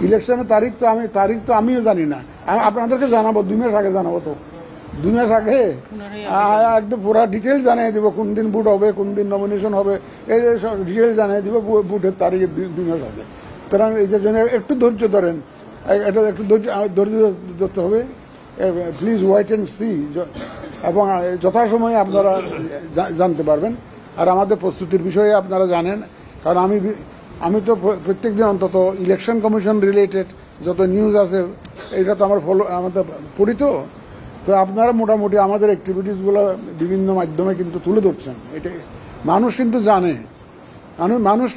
ইলেকশনের তারিখ তো আমিও জানি না, আপনাদেরকে জানাবো 2 মাস আগে জানাবো, তো 2 মাস আগে একদম পুরো ডিটেলস জানিয়ে দিব, কোন দিন ভোট হবে, কোন দিন নমিনেশন হবে, এই যে সব ডিটেলস জানিয়ে দিব ভোটের তারিখে 2 মাস আগে। সুতরাং এই জন্য একটু ধৈর্য ধরেন, এটা একটু ধৈর্য ধরতে হবে। প্লিজ ওয়েট অ্যান্ড সি, এবং যথাসময়ে আপনারা জানতে পারবেন। আর আমাদের প্রস্তুতির বিষয়ে আপনারা জানেন, কারণ আমি তো প্রত্যেক দিন অন্তত ইলেকশন কমিশন রিলেটেড যত নিউজ আছে এটা তো আমাদের পড়ি, তো আপনারা মোটামুটি আমাদের অ্যাক্টিভিটিসগুলো বিভিন্ন মাধ্যমে কিন্তু তুলে ধরছেন। এটা মানুষ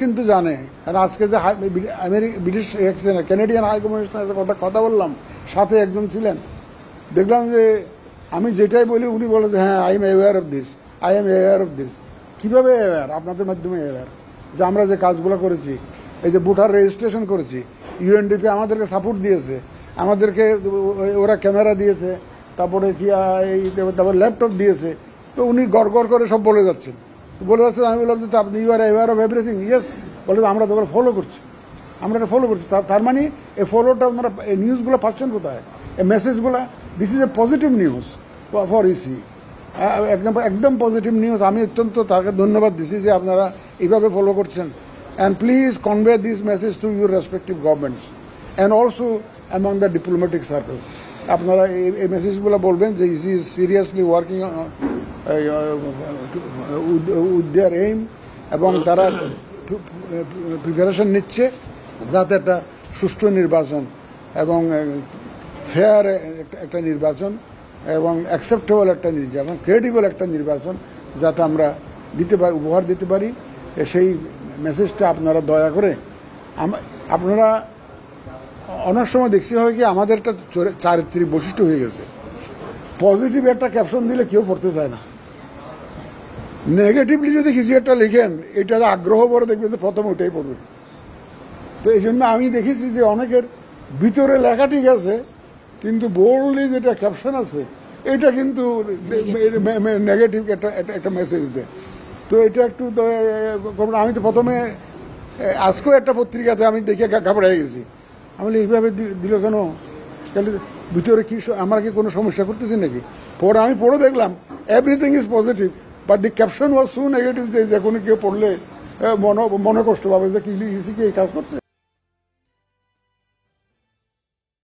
কিন্তু জানে, আর আজকে যে ব্রিটিশ ক্যানাডিয়ান হাই কমিশনারের কথা বললাম, সাথে একজন ছিলেন, দেখলাম যে আমি যেটাই বলি উনি বলে যে হ্যাঁ I am aware of this. কীভাবে অ্যাওয়্যার? আপনাদের মাধ্যমে অ্যাওয়্যার যে আমরা যে কাজগুলো করেছি, এই যে ভোটার রেজিস্ট্রেশন করেছি, ইউএনডিপি আমাদেরকে সাপোর্ট দিয়েছে, আমাদেরকে ওরা ক্যামেরা দিয়েছে, তারপরে তারপর ল্যাপটপ দিয়েছে, তো উনি গড় করে সব বলে যাচ্ছেন। আমি বললাম যে আপনি you are aware of everything. Yes, বলে আমরা তো ফলো করছি, তার মানে এই ফলোটা আপনারা এই নিউজগুলো পাচ্ছেন কোথায়? এই মেসেজগুলো, this is a positive news for EC, একদম পজিটিভ নিউজ। আমি অত্যন্ত তাকে ধন্যবাদ দিচ্ছি যে আপনারা এইভাবে ফলো করছেন। And please convey this message to your respective governments and also among the diplomatic circle. আপনারা এই মেসেজগুলো বলবেন যে EC is seriously working with their aim, এবং তারা প্রিপারেশন নিচ্ছে যাতে একটা সুষ্ঠু নির্বাচন এবং ফেয়ার একটা নির্বাচন এবং অ্যাকসেপ্টেবল একটা নির্বাচন, ক্রেডিবল একটা নির্বাচন যাতে আমরা উপহার দিতে পারি, সেই মেসেজটা আপনারা দয়া করে। আপনারা অনেক সময় দেখছি হয় কি আমাদের একটা চারিত্রিক বৈশিষ্ট্য হয়ে গেছে, পজিটিভ একটা ক্যাপশন দিলে কেউ পড়তে চায় না, নেগেটিভলি যদি কিছু একটা লিখেন এটা আগ্রহ করে দেখবেন যে প্রথমে ওটাই পড়বেন। তো এই জন্য আমি দেখেছি যে অনেকের ভিতরে লেখা ঠিক আছে, কিন্তু বোল্ডলি যেটা ক্যাপশন আছে এটা কিন্তু নেগেটিভ একটা মেসেজ দেয়। তো এটা একটু, আমি তো প্রথমে আজকেও একটা পত্রিকাতে আমি দেখে ঘাবড়ে গেছি, আমি এইভাবে দিল কেন, ভিতরে কি আমরা কি কোনো সমস্যা করতেছি নাকি? পরে আমি পড়ে দেখলাম everything is positive, but the caption was so negative যে কোনো কেউ পড়লে মনে কষ্ট পাবে যে কি এই কাজ করছে।